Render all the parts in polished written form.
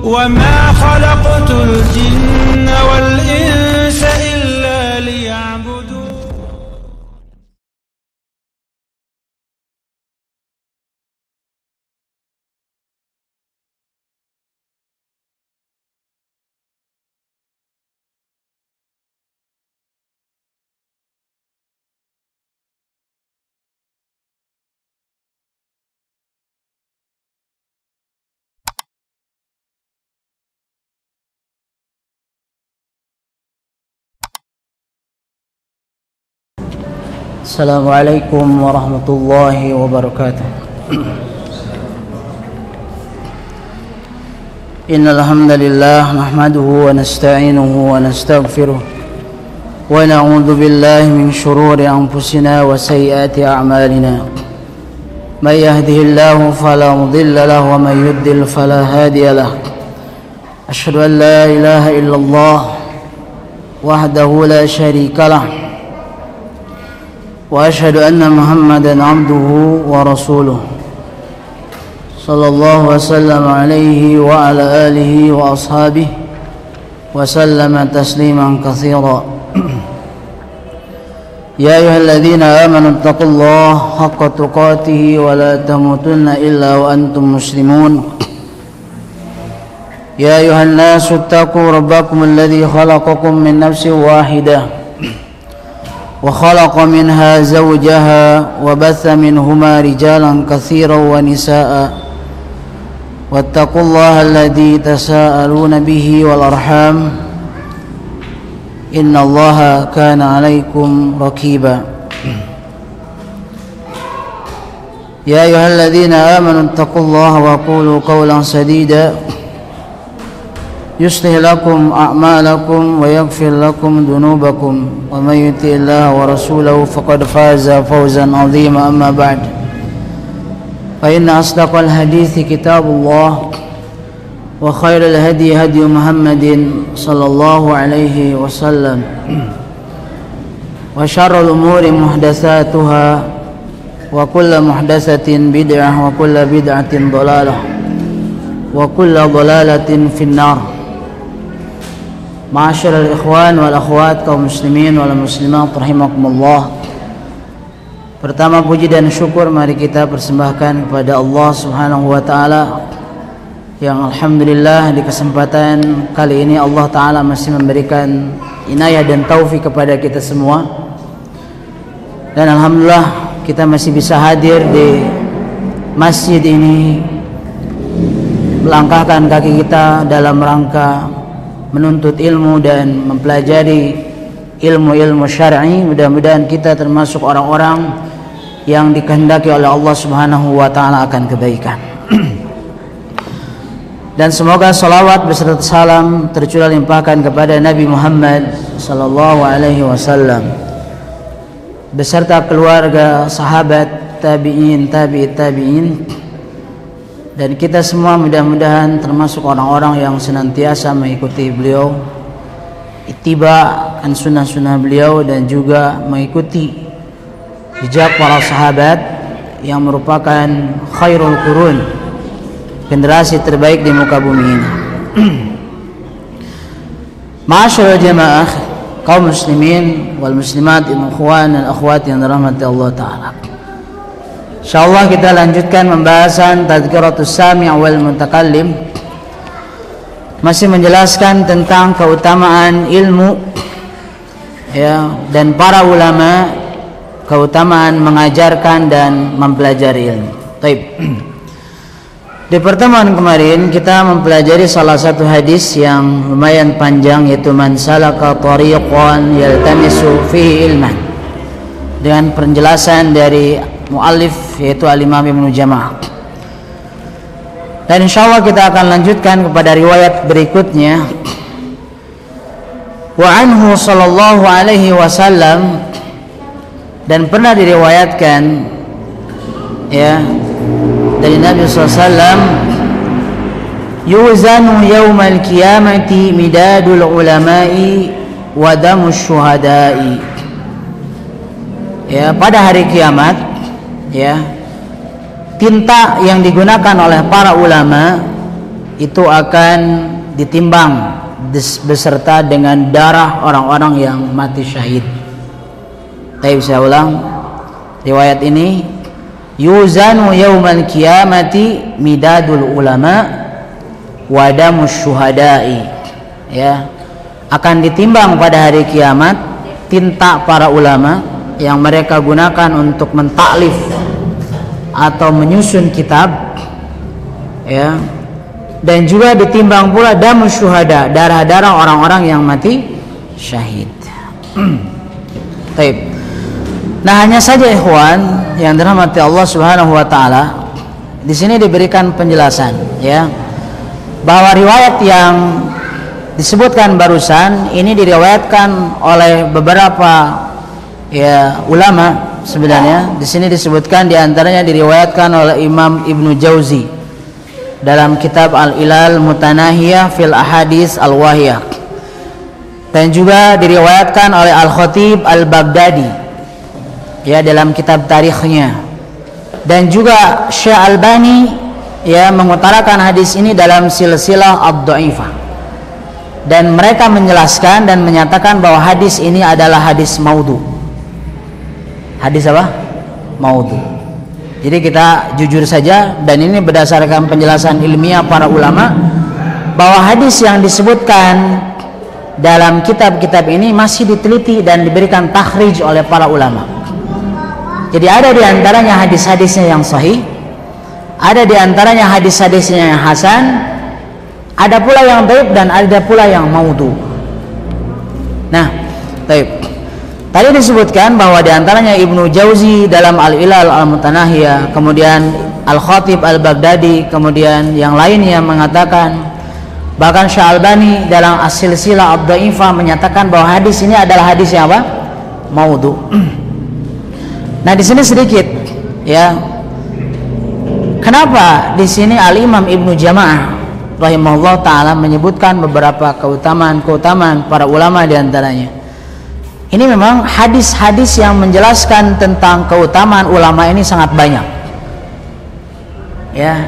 وما خلقت الجن والإنس إلا ليعبدون. Assalamualaikum warahmatullahi wabarakatuh. Innal hamdalillah nahmaduhu wa nasta'inuhu wa nastaghfiruh wa na'udzu billahi min shururi anfusina wa sayyiati a'malina. May yahdihillahu fala mudilla lahu wa may yudlil fala hadiya lahu. Asyhadu an la ilaha illallah wahdahu la syarika lahu وأشهد أن محمدا عبده ورسوله صلى الله وسلم عليه وعلى آله وأصحابه وسلم تسليما كثيرا. يا أيها الذين آمنوا اتقوا الله حق تقاته ولا تموتن إلا وأنتم مسلمون. يا أيها الناس اتقوا ربكم الذي خلقكم من نفس واحدة وخلق منها زوجها وبث منهما رجالا كثيرا ونساء واتقوا الله الذي تساءلون به والأرحام إن الله كان عليكم رقيبا. يا أيها الذين آمنوا اتقوا الله وقولوا قولا سديدا يصلح لكم أعمالكم ويغفر لكم ذنوبكم ومن يطع الله ورسوله فقد فاز فوزا عظيما. أما بعد فإن أصدق الحديث كتاب الله وخير الهدي هدي محمد صلى الله عليه وسلم وشر الأمور محدثاتها وكل محدثة بدعة وكل بدعة ضلالة وكل ضلالة في النار. Ma'asyiral ikhwan wal akhwat, kaum muslimin wal muslimat rahimakumullah. Pertama puji dan syukur mari kita persembahkan kepada Allah Subhanahu wa taala yang alhamdulillah di kesempatan kali ini Allah taala masih memberikan inayah dan taufik kepada kita semua. Dan alhamdulillah kita masih bisa hadir di masjid ini, melangkahkan kaki kita dalam rangka menuntut ilmu dan mempelajari ilmu-ilmu syar'i. Mudah-mudahan kita termasuk orang-orang yang dikehendaki oleh Allah Subhanahu wa taala akan kebaikan. Dan semoga salawat beserta salam tercurah limpahkan kepada Nabi Muhammad sallallahu alaihi wasallam beserta keluarga, sahabat, tabi'in, tabi'it tabi'in, dan kita semua mudah-mudahan termasuk orang-orang yang senantiasa mengikuti beliau, ittiba' sunnah-sunnah beliau, dan juga mengikuti jejak para sahabat yang merupakan khairul qurun, generasi terbaik di muka bumi ini. Ma'asyiral jamaah, kaum muslimin wal muslimat, ikhwan dan akhwat yang dirahmati Allah taala. Insyaallah kita lanjutkan pembahasan Tadhkiratus Sami' wal Mutakallim, masih menjelaskan tentang keutamaan ilmu ya, dan para ulama, keutamaan mengajarkan dan mempelajari ilmu. Baik. Di pertemuan kemarin kita mempelajari salah satu hadis yang lumayan panjang, yaitu man salaka tariqan yaltamisu fihi ilman, dengan penjelasan dari muallif yaitu Al-Imam Ibnu Jama'ah. Dan insyaallah kita akan lanjutkan kepada riwayat berikutnya. Wa anhu sallallahu alaihi wasallam, dan pernah diriwayatkan ya dari Nabi SAW, yuzanu yaumal qiyamati midadul ulama'i wa damus syuhada'i. Ya, pada hari kiamat ya, tinta yang digunakan oleh para ulama itu akan ditimbang beserta dengan darah orang-orang yang mati syahid. Tapi saya ulang, riwayat ini yuzanu yaumal qiyamati midadul ulama wa damus syuhada'i, ya, akan ditimbang pada hari kiamat tinta para ulama yang mereka gunakan untuk mentaklif atau menyusun kitab, ya, dan juga ditimbang pula damus syuhada, darah-darah orang-orang yang mati syahid. Baik. Nah, hanya saja ikhwan yang dirahmati Allah Subhanahu wa taala, di sini diberikan penjelasan, ya, bahwa riwayat yang disebutkan barusan ini diriwayatkan oleh beberapa, ya, ulama. Sebenarnya di sini disebutkan diantaranya diriwayatkan oleh Imam Ibnu Jauzi dalam kitab Al-Ilal Mutanahiyah fil Ahadits Al-Wahiyah, dan juga diriwayatkan oleh Al-Khatib Al-Baghdadi, ya, dalam kitab tarikhnya, dan juga Syekh Albani, ya, mengutarakan hadis ini dalam silsilah ad-dhaifah, dan mereka menjelaskan dan menyatakan bahwa hadis ini adalah hadis maudhu. Hadis apa? Maudhu. Jadi kita jujur saja, dan ini berdasarkan penjelasan ilmiah para ulama, bahwa hadis yang disebutkan dalam kitab-kitab ini masih diteliti dan diberikan takhrij oleh para ulama. Jadi ada di antaranya hadis-hadisnya yang sahih, ada di antaranya hadis-hadisnya yang hasan, ada pula yang dhaif, dan ada pula yang maudhu. Nah, dhaif. Tadi disebutkan bahwa di antaranya Ibnu Jauzi dalam Al-Ilal Al-Mutanahiyah, kemudian Al-Khatib Al-Baghdadi, kemudian yang lainnya mengatakan, bahkan Syekh Albani dalam As-Silsilah Ad-Dhaifah menyatakan bahwa hadis ini adalah hadis yang apa? Maudhu. Nah, di sini sedikit, ya, kenapa di sini Al-Imam Ibnu Jama'ah rahimahullah taala menyebutkan beberapa keutamaan para ulama di antaranya. Ini memang hadis-hadis yang menjelaskan tentang keutamaan ulama ini sangat banyak, ya.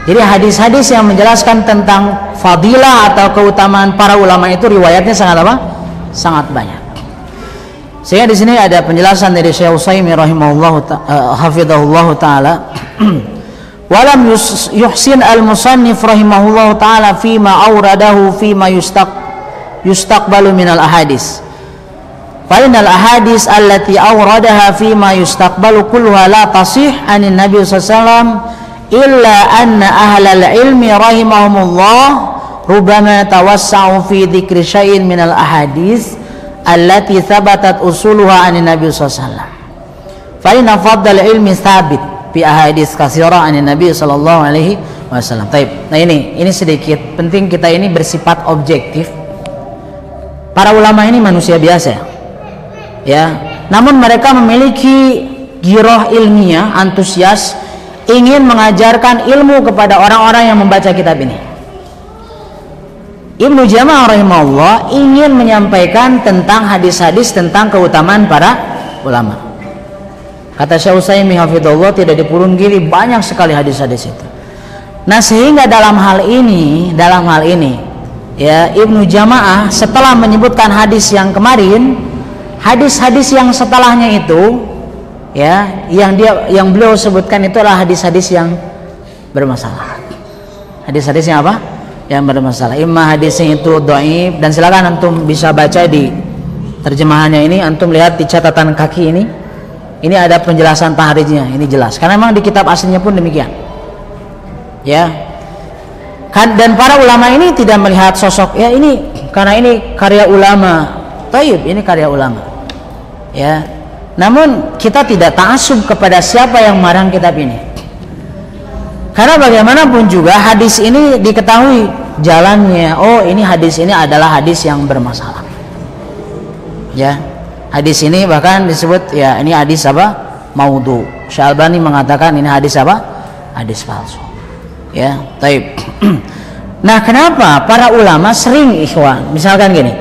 Jadi hadis-hadis yang menjelaskan tentang fadilah atau keutamaan para ulama itu riwayatnya sangat apa? Sangat banyak. Sehingga di sini ada penjelasan dari Syekh Utsaimin rahimahullahu hafizahullahu taala. Walam yuhsin al-musannif rahimahullahu taala fima awradahu fima yustaqbalu minal ahadis. Fa innal ahadis allati awradaha fima yustaqbalu kulluha la tasih anin nabiy sallallahu alaihi wasallam illa anna ahlal ilmi rahimahumullah rubama tawassa'u fi dzikri syai'in minal ahadis allati thabatat usuluha anin nabiy sallallahu alaihi wasallam. Fa inna fadl ilmi thabit fi ahadits katsirah anin nabiy sallallahu alaihi wasallam. Baik. Nah, ini sedikit penting, kita ini bersifat objektif. Para ulama ini manusia biasa, ya. Namun mereka memiliki giroh ilmiah, antusias, ingin mengajarkan ilmu kepada orang-orang yang membaca kitab ini. Ibnu Jama'ah rahimahullah ingin menyampaikan tentang hadis-hadis tentang keutamaan para ulama. Kata Syekh Utsaimin hafizahullah, tidak dipungkiri banyak sekali hadis-hadis itu. Nah, sehingga dalam hal ini, ya, Ibnu Jama'ah setelah menyebutkan hadis yang kemarin, hadis-hadis yang setelahnya itu, ya, yang beliau sebutkan itu adalah hadis-hadis yang bermasalah. Hadis-hadis yang apa? Yang bermasalah. Imma hadisnya itu dhaif, dan silakan antum bisa baca di terjemahannya ini, antum lihat di catatan kaki ini. Ini ada penjelasan tahrijnya, ini jelas. Karena memang di kitab aslinya pun demikian. Ya. Dan para ulama ini tidak melihat sosok, ya, ini karena ini karya ulama. Taib, ini karya ulama. Ya. Namun kita tidak ta'assub kepada siapa yang marang kitab ini. Karena bagaimanapun juga hadis ini diketahui jalannya. Oh, ini hadis ini adalah hadis yang bermasalah. Ya. Hadis ini bahkan disebut, ya, ini hadis apa? Maudhu. Syekh Albani mengatakan ini hadis apa? Hadis palsu. Ya, taib. Nah, kenapa para ulama sering, ikhwan, misalkan gini,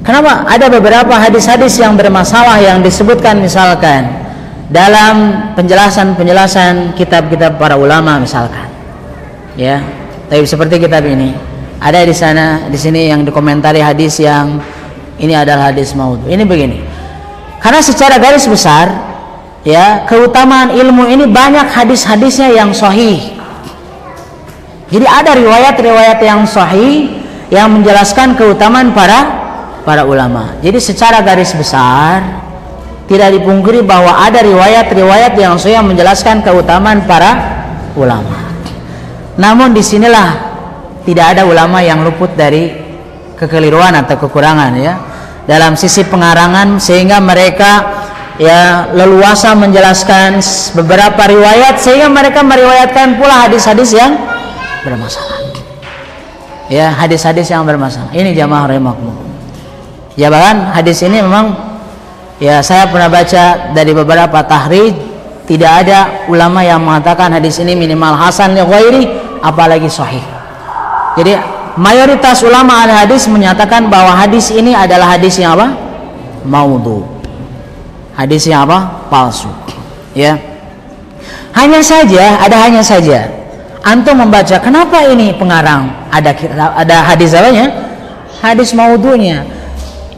kenapa ada beberapa hadis-hadis yang bermasalah yang disebutkan misalkan dalam penjelasan kitab-kitab para ulama misalkan, ya, Tapi seperti kitab ini ada di sana, di sini yang dikomentari hadis yang ini adalah hadis maudhu. Ini begini. Karena secara garis besar ya, keutamaan ilmu ini banyak hadis-hadisnya yang sahih. Jadi ada riwayat-riwayat yang sahih yang menjelaskan keutamaan para ulama. Jadi secara garis besar tidak dipungkiri bahwa ada riwayat-riwayat yang sahih yang menjelaskan keutamaan para ulama. Namun disinilah tidak ada ulama yang luput dari kekeliruan atau kekurangan ya dalam sisi pengarangan, sehingga mereka ya leluasa menjelaskan beberapa riwayat, sehingga mereka meriwayatkan pula hadis-hadis yang bermasalah. Ya, hadis-hadis yang bermasalah. Ini jamaah rahimakumullah. Ya, bahkan hadis ini memang ya saya pernah baca dari beberapa tahrij, tidak ada ulama yang mengatakan hadis ini minimal hasan li ghairi, apalagi sahih. Jadi mayoritas ulama al-hadis menyatakan bahwa hadis ini adalah hadis yang apa? Maudhu. Hadis yang apa? Palsu. Ya. Hanya saja antum membaca, kenapa ini pengarang ada hadis apanya? Hadis maudhunya.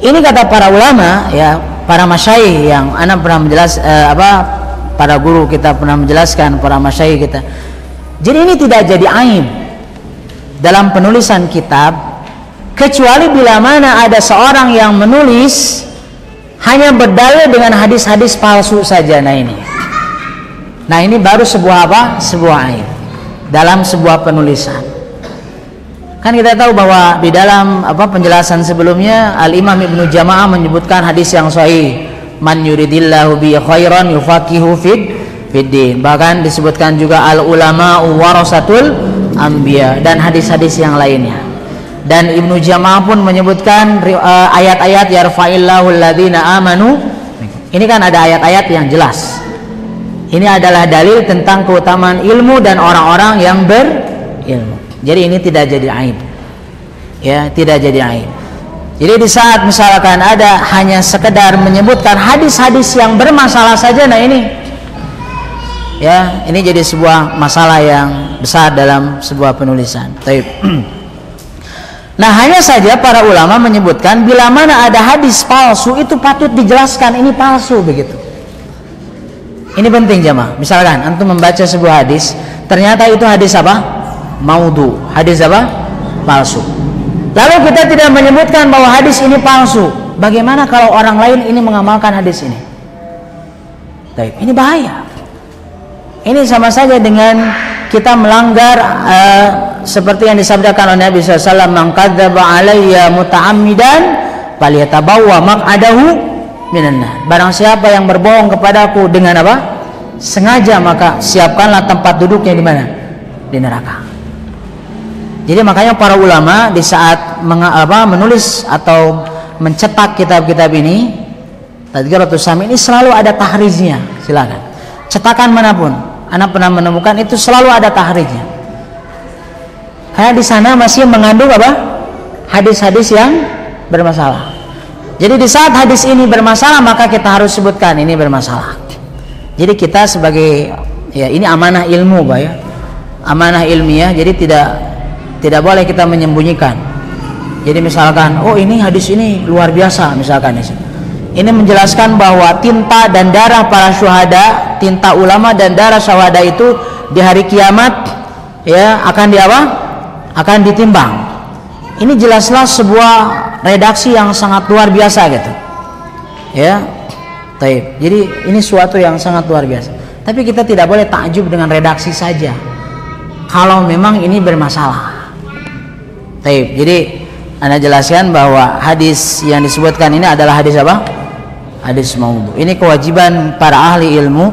Ini kata para ulama ya, para masyayikh yang ana pernah para guru kita pernah menjelaskan, para masyayikh kita. Jadi ini tidak jadi aib dalam penulisan kitab, kecuali bila mana ada seorang yang menulis hanya berdalil dengan hadis-hadis palsu saja. Nah ini baru sebuah apa? Sebuah aib dalam sebuah penulisan. Kan kita tahu bahwa di dalam penjelasan sebelumnya Al-Imam Ibnu Jama'ah menyebutkan hadis yang sahih, man yuridillahu bi khairan yufaqihu fiddin. Bahkan disebutkan juga al ulama warasatul anbiya dan hadis-hadis yang lainnya. Dan Ibnu Jama'ah pun menyebutkan ayat-ayat yarfa'illahu alladhina amanu. Ini kan ada ayat-ayat yang jelas. Ini adalah dalil tentang keutamaan ilmu dan orang-orang yang berilmu. Jadi ini tidak jadi aib. Ya, tidak jadi aib. Jadi di saat misalkan ada hanya sekedar menyebutkan hadis-hadis yang bermasalah saja, nah ini ya, ini jadi sebuah masalah yang besar dalam sebuah penulisan. Taib. Nah, hanya saja para ulama menyebutkan bila mana ada hadis palsu itu patut dijelaskan ini palsu begitu. Ini penting jamaah. Misalkan antum membaca sebuah hadis, ternyata itu hadis apa? Maudhu. Hadis apa? Palsu. Lalu kita tidak menyebutkan bahwa hadis ini palsu. Bagaimana kalau orang lain ini mengamalkan hadis ini? Taib. Ini bahaya. Ini sama saja dengan kita melanggar seperti yang disabdakan oleh Nabi SAW, man kadzdzaba alayya muta'ammidan falyatabawwa maq'adahu minan nar. Barang siapa yang berbohong kepadaku dengan apa? Sengaja, maka siapkanlah tempat duduknya di mana? Di neraka. Jadi makanya para ulama di saat menulis atau mencetak kitab-kitab ini, Tadhkiratus Sami, ini selalu ada tahrijnya. Silakan. Cetakan manapun Anda pernah menemukan itu selalu ada tahrijnya. Karena di sana masih mengandung apa? Hadis-hadis yang bermasalah. Jadi di saat hadis ini bermasalah, maka kita harus sebutkan ini bermasalah. Jadi kita sebagai ya, ini amanah ilmu, Pak ya. Amanah ilmiah. Jadi tidak boleh kita menyembunyikan. Jadi misalkan, oh ini hadis ini luar biasa misalkan ini menjelaskan bahwa tinta dan darah para syuhada, tinta ulama dan darah syuhada itu di hari kiamat ya akan ditimbang. Ini jelaslah sebuah redaksi yang sangat luar biasa gitu. Ya. Taib. Jadi ini suatu yang sangat luar biasa. Tapi kita tidak boleh takjub dengan redaksi saja. Kalau memang ini bermasalah. Taib. Jadi Anda jelaskan bahwa hadis yang disebutkan ini adalah hadis apa? Hadis maudhu. Ini kewajiban para ahli ilmu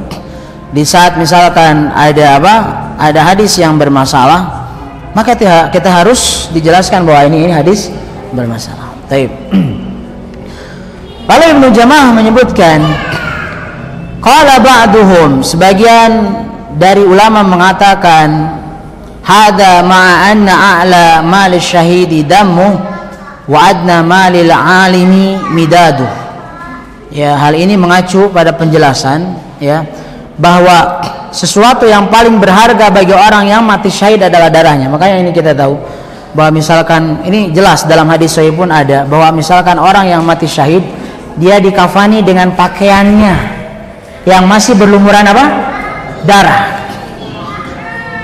di saat misalkan ada hadis yang bermasalah, maka kita harus dijelaskan bahwa ini hadis bermasalah. Taib. Lalu Ibnu Jama'ah menyebutkan, qala ba'duhum, sebagian dari ulama mengatakan, hadza ma'a anna a'la mal syahidi dammu wa adna malil alimi midadu. Ya, hal ini mengacu pada penjelasan ya bahwa sesuatu yang paling berharga bagi orang yang mati syahid adalah darahnya. Makanya ini kita tahu bahwa misalkan ini jelas dalam hadis sahih pun ada bahwa misalkan orang yang mati syahid dia dikafani dengan pakaiannya yang masih berlumuran apa? Darah.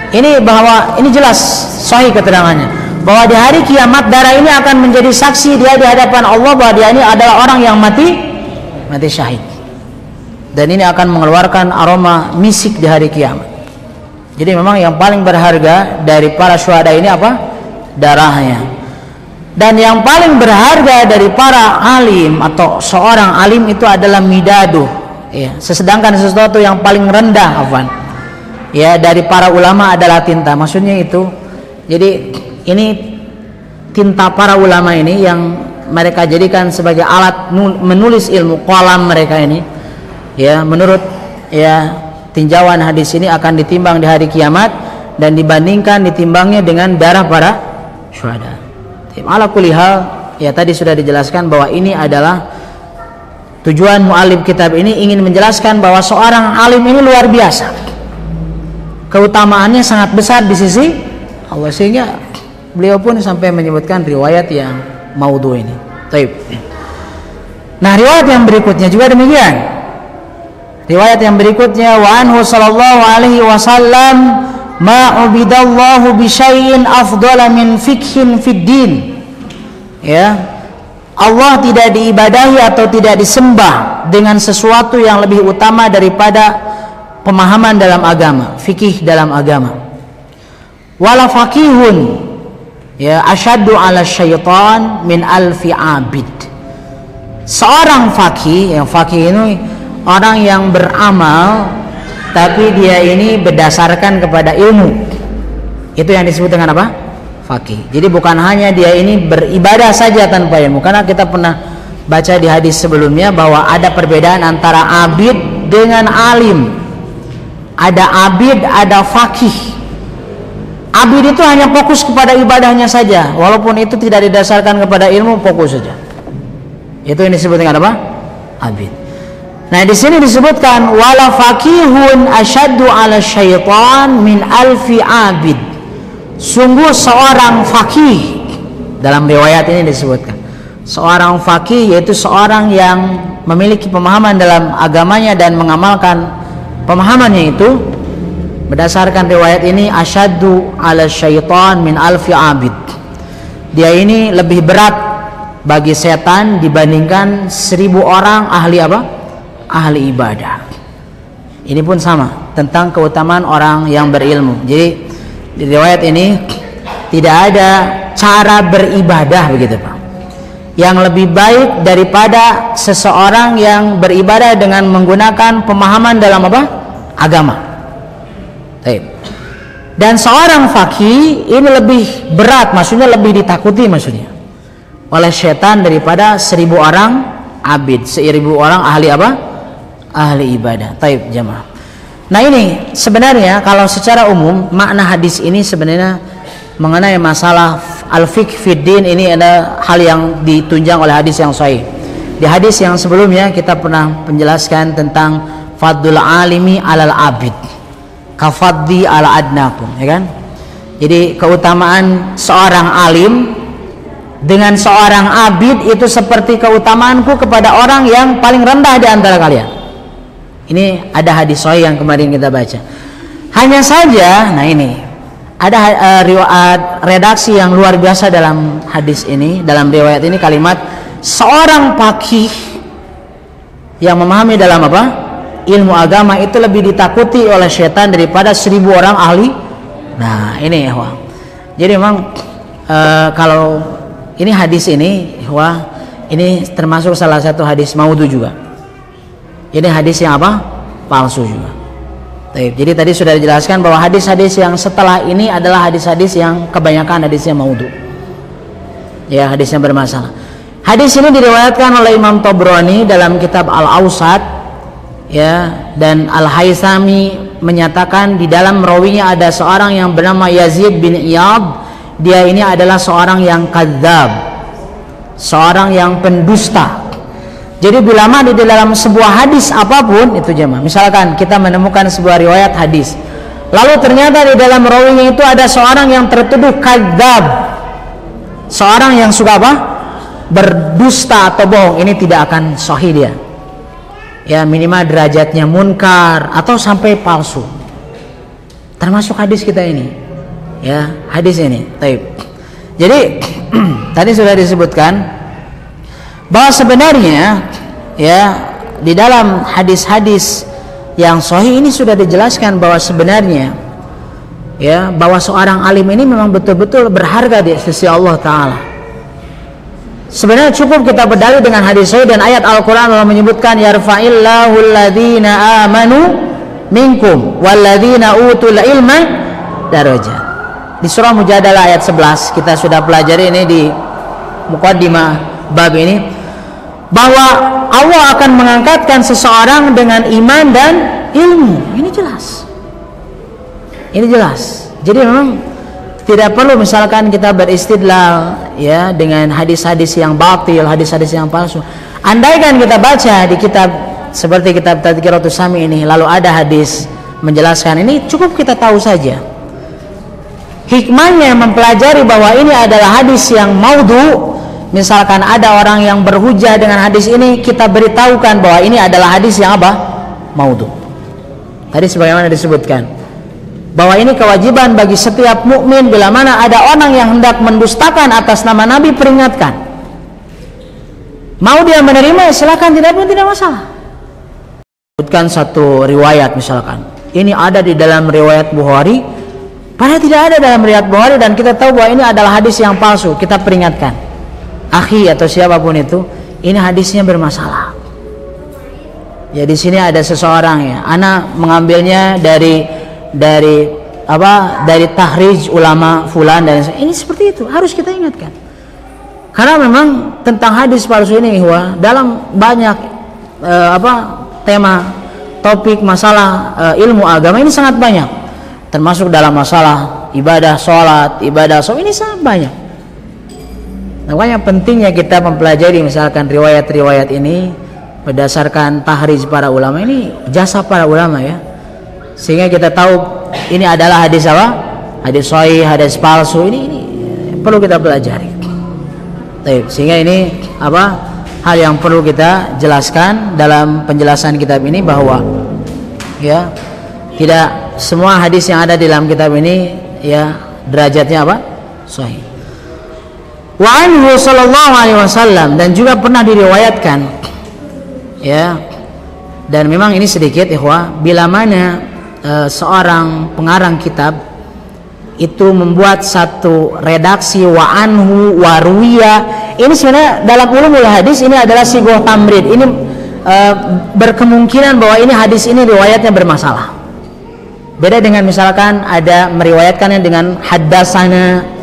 Ini bahwa ini jelas sahih keterangannya bahwa di hari kiamat darah ini akan menjadi saksi dia di hadapan Allah bahwa dia ini adalah orang yang mati syahid. Dan ini akan mengeluarkan aroma misik di hari kiamat. Jadi memang yang paling berharga dari para syuhada ini apa? Darahnya. Dan yang paling berharga dari para alim atau seorang alim itu adalah midaduh, ya. Sedangkan sesuatu yang paling rendah ya dari para ulama adalah tinta. Maksudnya itu, jadi ini tinta para ulama ini yang mereka jadikan sebagai alat menulis ilmu, qalam mereka ini, ya, menurut ya tinjauan hadis ini akan ditimbang di hari kiamat dan ditimbangnya dengan darah para syuhada. Ala kulli hal, ya tadi sudah dijelaskan bahwa ini adalah tujuan mu'allif kitab ini ingin menjelaskan bahwa seorang alim ini luar biasa. Keutamaannya sangat besar di sisi Allah, sehingga beliau pun sampai menyebutkan riwayat yang maudhu ini. Taib. Nah, riwayat yang berikutnya juga demikian. Riwayat yang berikutnya, wa anhu sallallahu alaihi wasallam ma ubidallahu bi syai'in afdala min fikhin fid din. Ya. Allah tidak diibadahi atau tidak disembah dengan sesuatu yang lebih utama daripada pemahaman dalam agama, fikih dalam agama. Wala faqihun ya asyaddu 'ala syaitan min alfi 'abid. Seorang faqih, yang faqih ini orang yang beramal tapi dia ini berdasarkan kepada ilmu. Itu yang disebut dengan apa? Faqih. Jadi bukan hanya dia ini beribadah saja tanpa ilmu. Karena kita pernah baca di hadis sebelumnya bahwa ada perbedaan antara abid dengan alim. Ada abid, ada faqih. Abid itu hanya fokus kepada ibadahnya saja, walaupun itu tidak didasarkan kepada ilmu, fokus saja. Itu yang disebut dengan apa? Abid. Nah, di sini disebutkan wala faqihun asyaddu 'ala syaitan min alfi abid. Sungguh seorang faqih, dalam riwayat ini disebutkan seorang faqih yaitu seorang yang memiliki pemahaman dalam agamanya dan mengamalkan pemahamannya itu. Berdasarkan riwayat ini asyaddu 'ala syaitan min alfi abid. Dia ini lebih berat bagi setan dibandingkan 1000 orang ahli apa? Ahli ibadah. Ini pun sama tentang keutamaan orang yang berilmu. Jadi di riwayat ini tidak ada cara beribadah begitu Pak yang lebih baik daripada seseorang yang beribadah dengan menggunakan pemahaman dalam apa? Agama. Dan seorang faqih ini lebih berat, maksudnya lebih ditakuti maksudnya oleh setan daripada 1000 orang abid, 1000 orang ahli apa? Ahli ibadah. Taib jamaah. Nah, ini sebenarnya kalau secara umum makna hadis ini sebenarnya mengenai masalah al-fiqh fid din, ini ada hal yang ditunjang oleh hadis yang sahih. Di hadis yang sebelumnya kita pernah menjelaskan tentang fadlul alimi alal abid, kafaddi ala adnakum, ya kan? Jadi keutamaan seorang alim dengan seorang abid itu seperti keutamaanku kepada orang yang paling rendah di antara kalian. Ini ada hadis sahih yang kemarin kita baca. Hanya saja, nah ini ada redaksi yang luar biasa dalam hadis ini, dalam riwayat ini, kalimat seorang faqih yang memahami dalam apa? Ilmu agama itu lebih ditakuti oleh setan daripada 1000 orang ahli. Nah, ini ya, jadi memang kalau ini hadis ini, ini termasuk salah satu hadis maudhu juga. Ini hadis yang apa? Palsu juga. Jadi tadi sudah dijelaskan bahwa hadis-hadis yang setelah ini adalah hadis-hadis yang kebanyakan hadisnya maudhu. Ya, hadisnya bermasalah. Hadis ini diriwayatkan oleh Imam Tabrani dalam kitab Al-Awsat, ya, dan Al-Haythami menyatakan di dalam rawinya ada seorang yang bernama Yazid bin Iyad. Dia ini adalah seorang yang kadzab, seorang yang pendusta. Jadi bila mana di dalam sebuah hadis apapun itu jemaah, misalkan kita menemukan sebuah riwayat hadis, lalu ternyata di dalam rawinya itu ada seorang yang tertuduh kadzab, seorang yang suka apa? Berdusta atau bohong, ini tidak akan sahih dia. Ya, minimal derajatnya munkar atau sampai palsu. Termasuk hadis kita ini. Ya, hadis ini. Taib. Jadi tadi sudah disebutkan bahwa sebenarnya ya di dalam hadis-hadis yang sahih ini sudah dijelaskan bahwa sebenarnya ya bahwa seorang alim ini memang betul-betul berharga di sisi Allah Ta'ala. Sebenarnya cukup kita berdalil dengan hadis sahih dan ayat Al-Quran Allah menyebutkan yarfa'illahu alladhina amanu minkum walladhina utul ilma darajat. Di surah Mujadalah ayat 11 kita sudah pelajari ini di muqaddimah bab ini, bahwa Allah akan mengangkatkan seseorang dengan iman dan ilmu. Ini jelas. Ini jelas. Jadi memang tidak perlu misalkan kita beristidlal ya dengan hadis-hadis yang batil, hadis-hadis yang palsu. Andaikan kita baca di kitab seperti kitab Tadhkiratus Sami ini, lalu ada hadis menjelaskan ini, cukup kita tahu saja. Hikmahnya mempelajari bahwa ini adalah hadis yang maudhu. Misalkan ada orang yang berhujah dengan hadis ini, kita beritahukan bahwa ini adalah hadis yang apa? Maudhu. Tadi sebagaimana disebutkan bahwa ini kewajiban bagi setiap mukmin bila mana ada orang yang hendak mendustakan atas nama Nabi, peringatkan. Mau dia menerima, silakan, tidak pun tidak masalah. Sebutkan satu riwayat misalkan, ini ada di dalam riwayat Bukhari, padahal tidak ada dalam riwayat Bukhari dan kita tahu bahwa ini adalah hadis yang palsu, kita peringatkan. Akhi atau siapapun itu, ini hadisnya bermasalah. Ya di sini ada seseorang ya, ana mengambilnya dari tahrij ulama fulan dan ini seperti itu, harus kita ingatkan. Karena memang tentang hadis palsu ini dalam banyak tema topik masalah ilmu agama ini sangat banyak, termasuk dalam masalah ibadah sholat, ini sangat banyak. Makanya pentingnya kita mempelajari misalkan riwayat-riwayat ini berdasarkan tahrij para ulama, ini jasa para ulama ya, sehingga kita tahu ini adalah hadis apa? Hadis sahih, hadis palsu, ini perlu kita pelajari. Sehingga ini hal yang perlu kita jelaskan dalam penjelasan kitab ini, bahwa ya tidak semua hadis yang ada di dalam kitab ini ya derajatnya sahih. Wa anhu sallallahu alaihi wasallam, dan juga pernah diriwayatkan ya, dan memang ini sedikit bila mana seorang pengarang kitab itu membuat satu redaksi wa anhu wa ruwiya, ini sebenarnya dalam ulumul hadis ini adalah sigoh tamrid, ini berkemungkinan bahwa ini hadis ini riwayatnya bermasalah. Beda dengan misalkan ada meriwayatkannya dengan haddasana,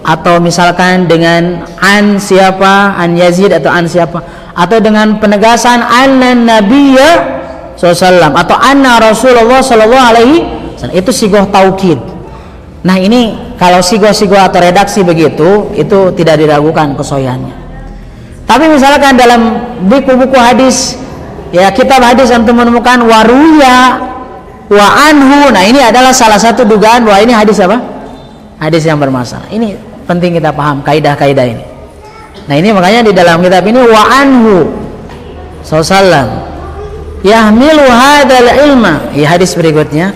atau misalkan dengan an siapa, an Yazid atau an siapa, atau dengan penegasan anna nabiyya sallallahu atau anna Rasulullah sallallahu alaihi wasallam, itu sigoh taukid. Nah ini kalau sigoh-sigoh atau redaksi begitu, itu tidak diragukan kesahihannya. Tapi misalkan dalam buku-buku hadis ya, kitab hadis untuk menemukan waruya wa anhu, nah ini adalah salah satu dugaan bahwa ini hadis apa? Hadis yang bermasalah. Ini penting kita paham kaidah-kaidah ini. Nah ini makanya di dalam kitab ini wa anhu sallallahu yahmilu hadzal ilma, ya hadis berikutnya,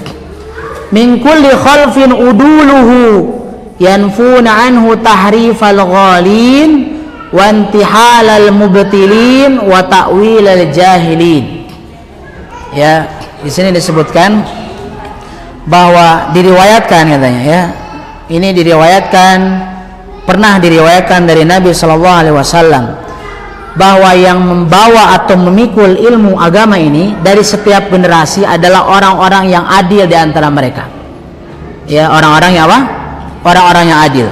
min kulli khalfin uduluhu yanfuna anhu tahrifal ghalin wa intihalal mubtilin wa ta'wilal jahilin. Ya di sini disebutkan bahwa diriwayatkan katanya ya, ini diriwayatkan, pernah diriwayatkan dari Nabi Shallallahu Alaihi Wasallam bahwa yang membawa atau memikul ilmu agama ini dari setiap generasi adalah orang-orang yang adil di antara mereka. Ya, orang-orang yang apa? Orang-orang yang adil.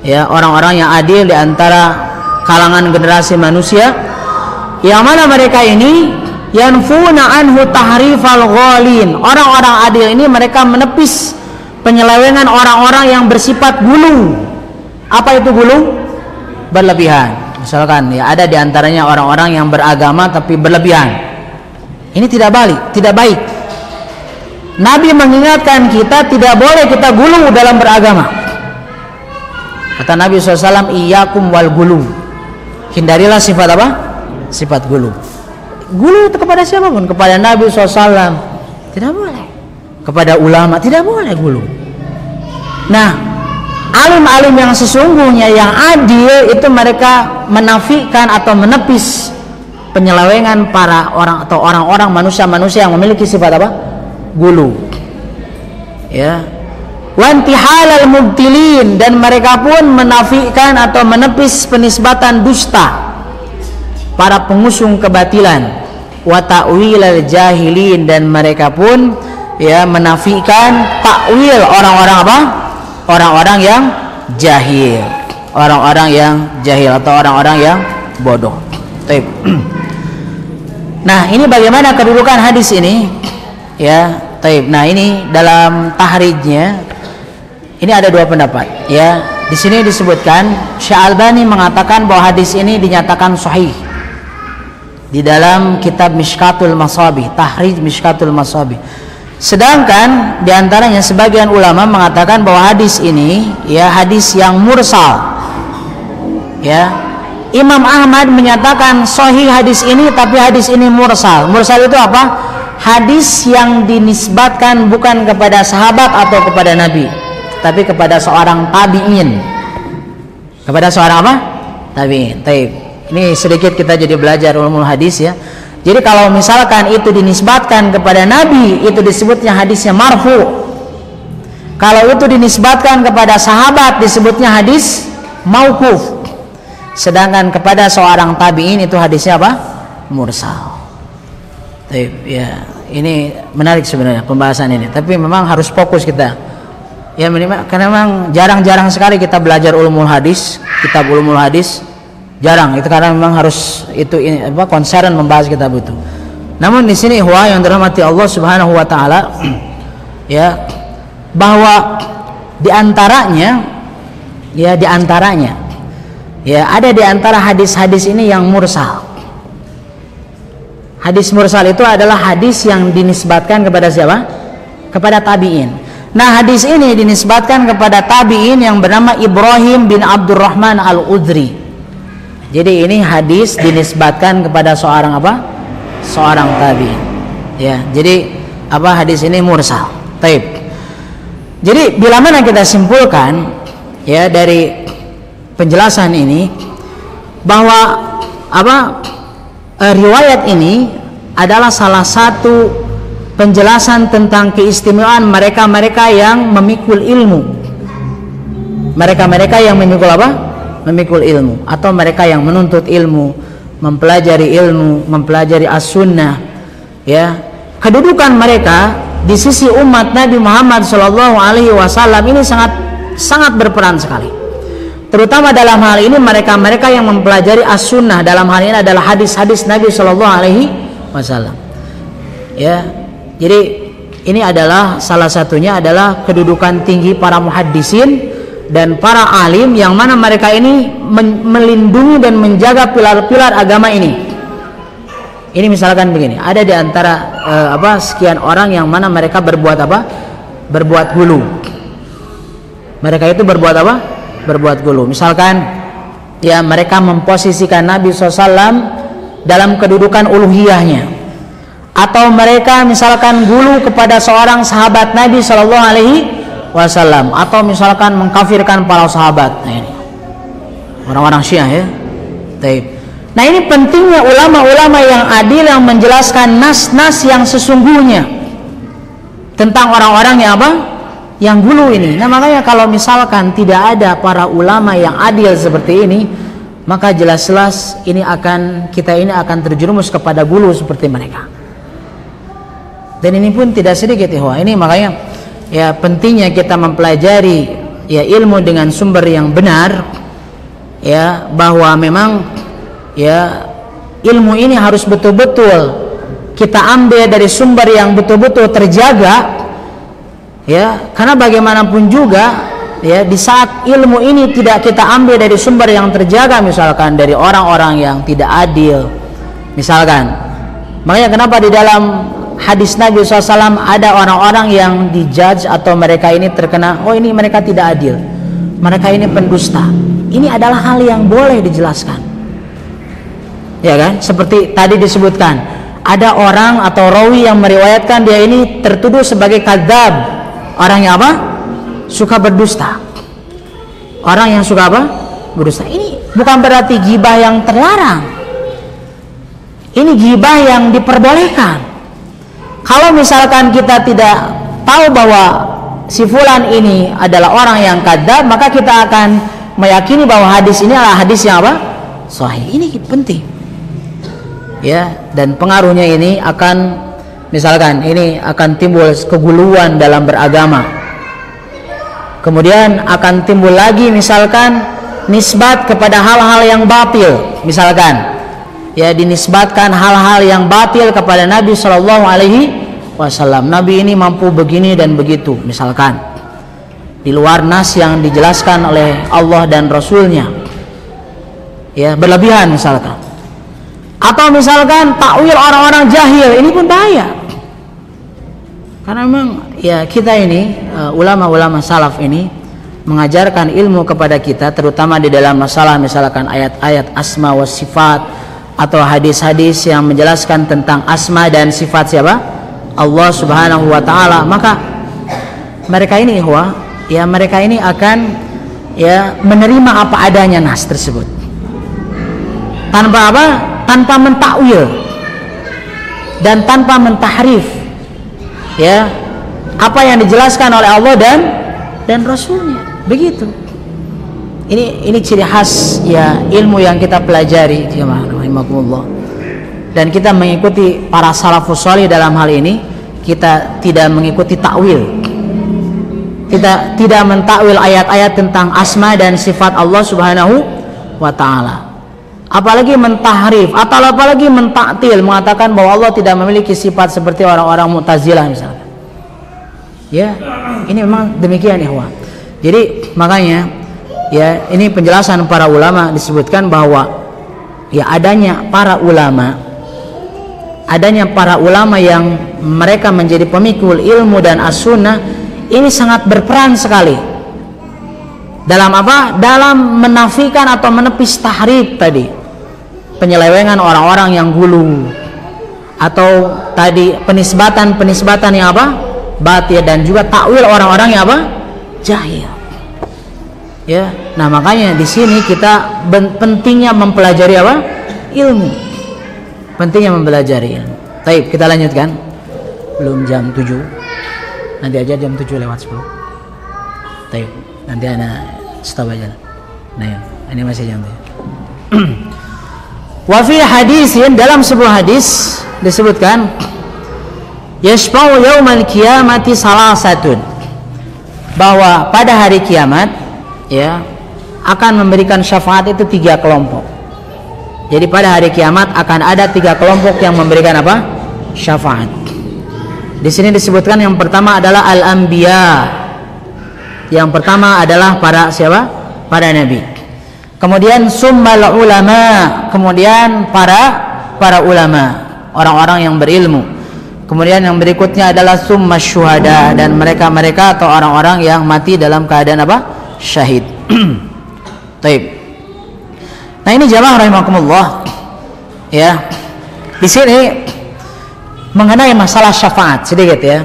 Ya, orang-orang yang adil di antara kalangan generasi manusia. Yang mana mereka ini yanfuna anhu tahrifal ghalin. Orang-orang adil ini mereka menepis penyelewengan orang-orang yang bersifat gulu. Apa itu gulu? Berlebihan. Misalkan ya ada diantaranya orang-orang yang beragama tapi berlebihan. Ini tidak baik. Nabi mengingatkan kita tidak boleh kita gulu dalam beragama. Kata Nabi SAW, iyyakum wal gulu. Hindarilah sifat apa? Sifat gulu. Gulu itu kepada siapapun, kepada Nabi SAW tidak boleh, kepada ulama tidak boleh gulu. Nah, alim-alim yang sesungguhnya yang adil itu mereka menafikan atau menepis penyelewengan para orang atau orang-orang manusia-manusia yang memiliki sifat apa? Gulu. Ya. Wantihalal mubtilin, dan mereka pun menafikan atau menepis penisbatan dusta para pengusung kebatilan. Wa ta'wilal jahilin, dan mereka pun ya menafikan takwil orang-orang apa? Orang-orang yang jahil. Orang-orang yang jahil atau orang-orang yang bodoh. Baik. Nah, ini bagaimana kedudukan hadis ini? Ya, baik. Nah, ini dalam tahrijnya ini ada dua pendapat. Ya, di sini disebutkan Syekh Albani mengatakan bahwa hadis ini dinyatakan sahih di dalam kitab Mishkatul Masabih, Tahrij Mishkatul Masabih. Sedangkan diantaranya sebagian ulama mengatakan bahwa hadis ini ya hadis yang mursal. Ya, Imam Ahmad menyatakan sahih hadis ini, tapi hadis ini mursal. Mursal itu apa? Hadis yang dinisbatkan bukan kepada sahabat atau kepada Nabi, tapi kepada seorang tabi'in. Kepada seorang apa? Tabi'in. Taib. Ini sedikit kita jadi belajar ulumul hadis ya. Jadi kalau misalkan itu dinisbatkan kepada Nabi, itu disebutnya hadisnya marfu. Kalau itu dinisbatkan kepada sahabat, disebutnya hadis mauquf. Sedangkan kepada seorang tabi'in itu hadisnya apa? Mursal. Taib. Ya, ini menarik sebenarnya pembahasan ini. Tapi memang harus fokus kita. Ya minimal, karena memang jarang-jarang sekali kita belajar ulumul hadis, kitab ulumul hadis, jarang. Itu karena memang harus itu apa concern membahas kitab itu. Namun di sini yang dirahmati Allah Subhanahu wa taala ya, bahwa di antaranya ya ada di antara hadis-hadis ini yang mursal. Hadis mursal itu adalah hadis yang dinisbatkan kepada siapa? Kepada tabi'in. Nah, hadis ini dinisbatkan kepada tabi'in yang bernama Ibrahim bin Abdurrahman al-Udri. Jadi ini hadis dinisbatkan kepada seorang apa? Seorang tabi'in. Ya, jadi apa hadis ini mursal. Taib. Jadi bila mana kita simpulkan ya dari penjelasan ini bahwa apa riwayat ini adalah salah satu penjelasan tentang keistimewaan mereka-mereka yang memikul ilmu. Mereka-mereka yang memikul apa? Memikul ilmu, atau mereka yang menuntut ilmu, mempelajari ilmu, mempelajari as-sunnah. Ya, kedudukan mereka di sisi umat Nabi Muhammad SAW ini sangat berperan sekali. Terutama dalam hal ini mereka-mereka yang mempelajari as-sunnah, dalam hal ini adalah hadis-hadis Nabi SAW. Ya, jadi ini adalah salah satunya adalah kedudukan tinggi para muhaddisin dan para alim yang mana mereka ini melindungi dan menjaga pilar-pilar agama ini. Ini misalkan begini, ada di antara sekian orang yang mana mereka berbuat apa? Berbuat gulu. Mereka itu berbuat apa? Berbuat gulu. Misalkan ya mereka memposisikan Nabi SAW dalam kedudukan uluhiyahnya. Atau mereka misalkan gulu kepada seorang sahabat Nabi SAW, atau misalkan mengkafirkan para sahabat. Nah ini orang-orang Syiah ya. Nah ini pentingnya ulama-ulama yang adil yang menjelaskan nas-nas yang sesungguhnya tentang orang-orang yang apa? Yang gulu ini. Nah makanya kalau misalkan tidak ada para ulama yang adil seperti ini, maka jelas-jelas kita ini akan terjerumus kepada gulu seperti mereka. Dan ini pun tidak sedikit ya. Ini makanya ya pentingnya kita mempelajari ya ilmu dengan sumber yang benar, ya, bahwa memang ya ilmu ini harus betul-betul kita ambil dari sumber yang betul-betul terjaga, ya, karena bagaimanapun juga ya di saat ilmu ini tidak kita ambil dari sumber yang terjaga, misalkan dari orang-orang yang tidak adil, misalkan. Makanya kenapa di dalam hadis Nabi SAW ada orang-orang yang dijudge atau mereka ini terkena, oh ini mereka tidak adil, mereka ini pendusta. Ini adalah hal yang boleh dijelaskan, ya kan? Seperti tadi disebutkan, ada orang atau rawi yang meriwayatkan dia ini tertuduh sebagai kadzab, orang yang apa? Suka berdusta. Orang yang suka apa? Berdusta. Ini bukan berarti ghibah yang terlarang. Ini ghibah yang diperbolehkan. Kalau misalkan kita tidak tahu bahwa si fulan ini adalah orang yang kadzab, maka kita akan meyakini bahwa hadis ini adalah hadis yang apa? Sahih. Ini penting. Ya, dan pengaruhnya ini akan, misalkan ini akan timbul keguluan dalam beragama. Kemudian akan timbul lagi misalkan nisbat kepada hal-hal yang batil, misalkan ya dinisbatkan hal-hal yang batil kepada Nabi Shallallahu Alaihi Wasallam. Nabi ini mampu begini dan begitu, misalkan di luar nas yang dijelaskan oleh Allah dan Rasulnya, ya berlebihan misalkan. Atau misalkan takwil orang-orang jahil, ini pun bahaya. Karena memang ya kita ini ulama-ulama salaf ini mengajarkan ilmu kepada kita, terutama di dalam masalah misalkan ayat-ayat asma wa sifat atau hadis-hadis yang menjelaskan tentang asma dan sifat siapa? Allah Subhanahu wa taala. Maka mereka ini mereka ini akan ya menerima apa adanya nas tersebut. Tanpa apa? Tanpa mentakwil dan tanpa mentahrif, ya apa yang dijelaskan oleh Allah dan Rasulnya, begitu. Ini ciri khas ya ilmu yang kita pelajari, jemaah rahimakumullah. Dan kita mengikuti para salafus shalih dalam hal ini. Kita tidak mengikuti takwil, kita tidak mentakwil ayat-ayat tentang asma dan sifat Allah Subhanahu wa taala. Apalagi mentahrif atau apalagi mentaktil, mengatakan bahwa Allah tidak memiliki sifat seperti orang-orang Mu'tazilah misalnya. Ya, ini memang demikian ikhwan. Jadi makanya ya ini penjelasan para ulama disebutkan bahwa ya adanya para ulama yang mereka menjadi pemikul ilmu dan as-sunnah ini sangat berperan sekali dalam apa? Dalam menafikan atau menepis tahrif tadi, penyelewengan orang-orang yang gulu, atau tadi penisbatan yang apa? Batil, dan juga takwil orang-orang yang apa? Jahil. Ya, nah makanya di sini kita pentingnya mempelajari apa? Ilmu. Pentingnya mempelajari ilmu. Baik, kita lanjutkan. Belum jam 7. Nanti aja jam 7 lewat 10. Baik, nanti ana stop aja. Nah, ya, ini masih jam 7. Wa fi hadisin, dalam sebuah hadis disebutkan yashfa'u yaumal qiyamati salasatun, bahwa pada hari kiamat ya akan memberikan syafaat itu 3 kelompok. Jadi pada hari kiamat akan ada 3 kelompok yang memberikan apa? Syafaat. Di sini disebutkan yang pertama adalah al-anbiya. Yang pertama adalah para siapa? Para nabi. Kemudian summal ulama, kemudian para ulama, orang-orang yang berilmu. Kemudian yang berikutnya adalah summa syuhada, dan mereka atau orang-orang yang mati dalam keadaan apa? Syahid. Taib. Nah ini jamaah rahimakumullah, ya. Di sini mengenai masalah syafaat sedikit ya.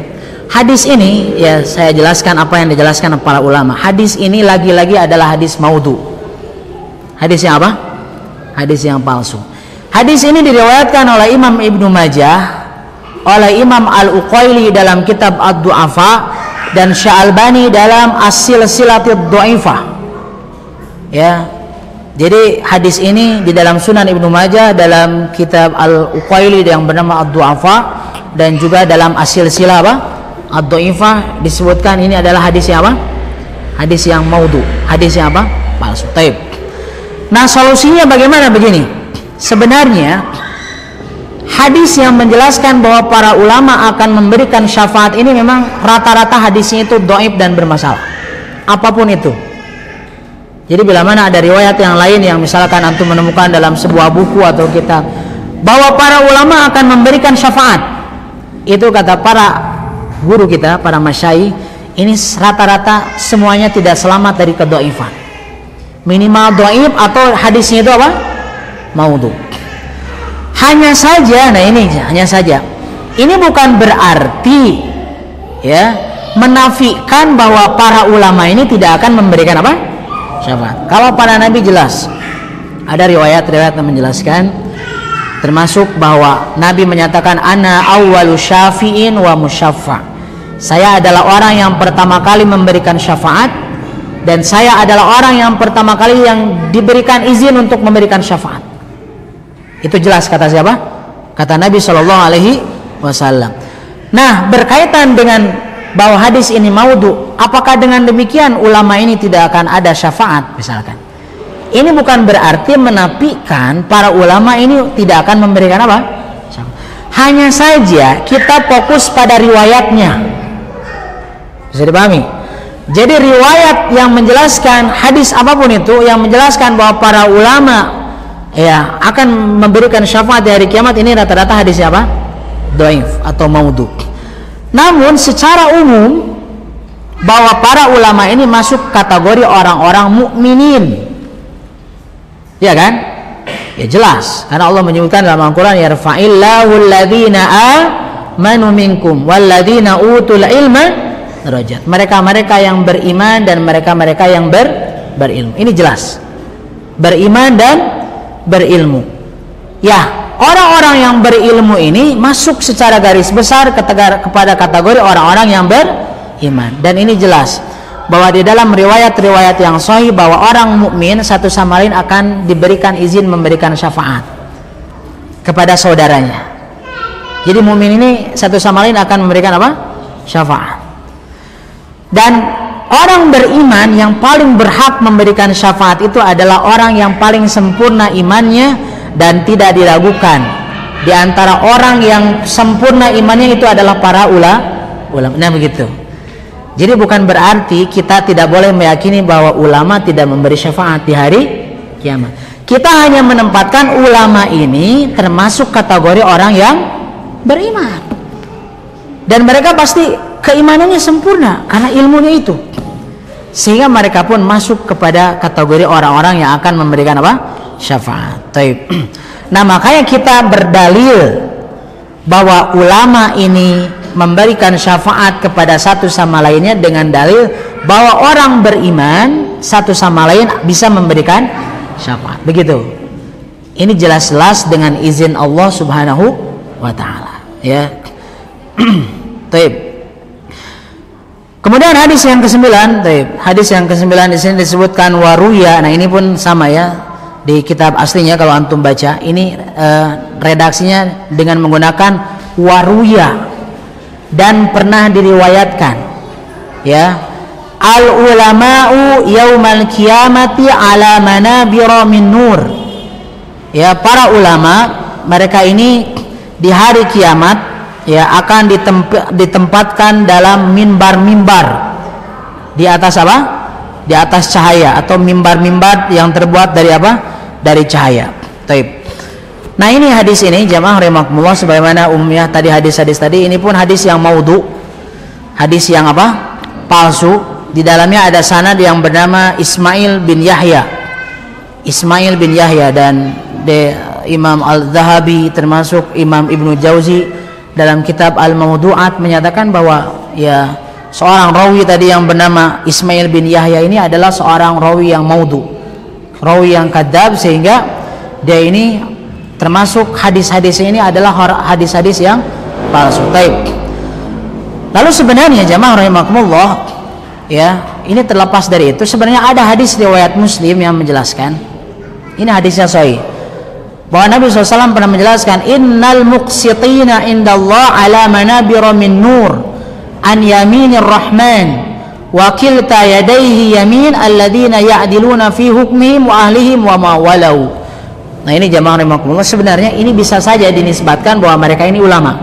Hadis ini ya saya jelaskan apa yang dijelaskan para ulama. Hadis ini lagi-lagi adalah hadis maudhu. Hadis yang apa? Hadis yang palsu. Hadis ini diriwayatkan oleh Imam Ibnu Majah, oleh Imam Al-Uqaili dalam kitab Ad-Du'afa, dan Sya'albani dalam As-Silsilatid Dhaifah. Ya. Jadi hadis ini di dalam Sunan Ibnu Majah, dalam kitab Al-Uqaili yang bernama Ad-Du'afa, dan juga dalam As-Silsilah apa? Ad-Dhaifah disebutkan ini adalah hadis yang apa? Hadis yang maudhu, hadis yang apa? Palsu. Taib. Nah, solusinya bagaimana? Begini. Sebenarnya hadis yang menjelaskan bahwa para ulama akan memberikan syafaat ini memang rata-rata hadisnya itu dhaif dan bermasalah. apapun itu. Jadi bila mana ada riwayat yang lain yang misalkan antum menemukan dalam sebuah buku atau kitab bahwa para ulama akan memberikan syafaat, itu kata para guru kita, para masyayikh, ini rata-rata semuanya tidak selamat dari kedhaifan. Minimal dhaif atau hadisnya itu apa? Maudhu. Hanya saja, ini bukan berarti ya menafikan bahwa para ulama ini tidak akan memberikan apa? Syafaat. Kalau para nabi jelas ada riwayat-riwayat yang menjelaskan, termasuk bahwa Nabi menyatakan ana awwalu syafi'in wa musyaffa. Saya adalah orang yang pertama kali memberikan syafaat dan saya adalah orang yang pertama kali yang diberikan izin untuk memberikan syafaat. Itu jelas kata siapa? Kata Nabi Shallallahu Alaihi Wasallam. Nah, berkaitan dengan bahwa hadis ini maudhu, apakah dengan demikian ulama ini tidak akan ada syafaat misalkan? Ini bukan berarti menafikan para ulama ini tidak akan memberikan apa? Hanya saja kita fokus pada riwayatnya. Bisa dipahami? Jadi riwayat yang menjelaskan hadis apapun itu yang menjelaskan bahwa para ulama ya akan memberikan syafaat di hari kiamat, ini rata-rata hadis apa? Dhaif atau maudhu. Namun secara umum bahwa para ulama ini masuk kategori orang-orang mukminin. Ya kan? Ya jelas, karena Allah menyebutkan dalam Al-Qur'an yarfa'illahu alladhina amanu minkum walladhina utul ilma darajat. Mereka-mereka yang beriman dan mereka-mereka yang berilmu. Ini jelas. Beriman dan berilmu. Ya, orang-orang yang berilmu ini masuk secara garis besar kepada kategori orang-orang yang beriman. Dan ini jelas bahwa di dalam riwayat-riwayat yang sahih bahwa orang mukmin satu sama lain akan diberikan izin memberikan syafaat kepada saudaranya. Jadi mukmin ini satu sama lain akan memberikan apa? Syafaat. Dan orang beriman yang paling berhak memberikan syafaat itu adalah orang yang paling sempurna imannya dan tidak diragukan. Di antara orang yang sempurna imannya itu adalah para ulama. Nah begitu. Jadi bukan berarti kita tidak boleh meyakini bahwa ulama tidak memberi syafaat di hari kiamat. Kita hanya menempatkan ulama ini termasuk kategori orang yang beriman. Dan mereka pasti keimanannya sempurna karena ilmunya itu. Sehingga mereka pun masuk kepada kategori orang-orang yang akan memberikan apa? Syafaat. Nah, makanya kita berdalil bahwa ulama ini memberikan syafaat kepada satu sama lainnya dengan dalil bahwa orang beriman satu sama lain bisa memberikan syafaat. Begitu. Ini jelas-jelas dengan izin Allah Subhanahu wa taala, ya. Baik. Kemudian hadis yang ke-9, hadis yang ke-9 di sini disebutkan waruya. Nah, ini pun sama ya di kitab aslinya kalau antum baca. Ini redaksinya dengan menggunakan waruya dan pernah diriwayatkan, ya. Al ulama'u yaumal qiyamati ala manabira min nur. Ya, para ulama mereka ini di hari kiamat ya akan ditempatkan dalam mimbar-mimbar di atas apa? Di atas cahaya atau mimbar-mimbar yang terbuat dari apa? Dari cahaya. Taib. Nah, ini hadis ini jamaah rahimakumullah sebagaimana umumnya tadi hadis-hadis tadi, ini pun hadis yang maudhu. Hadis yang apa? Palsu. Di dalamnya ada sanad yang bernama Ismail bin Yahya. Ismail bin Yahya dan Imam Al-Zahabi termasuk Imam Ibnu Jauzi dalam kitab Al-Mawdu'at menyatakan bahwa ya seorang rawi tadi yang bernama Ismail bin Yahya ini adalah seorang rawi yang maudhu, rawi yang kadzab, sehingga dia ini termasuk hadis-hadis ini adalah hadis-hadis yang palsu. Baik. Lalu sebenarnya jamaah rahimakumullah, ya, ini terlepas dari itu sebenarnya ada hadis riwayat Muslim yang menjelaskan, ini hadisnya sahih, bahwa Nabi SAW pernah menjelaskan innal muqsitina indallah ala manabira min nur an yaminir rahman wa kilta yadayhi yamin alladhina ya'diluna fi hukmihim wa ahlihim wa ma walau. Nah, ini jamaah rahimakumullah sebenarnya ini bisa saja dinisbatkan bahwa mereka ini ulama.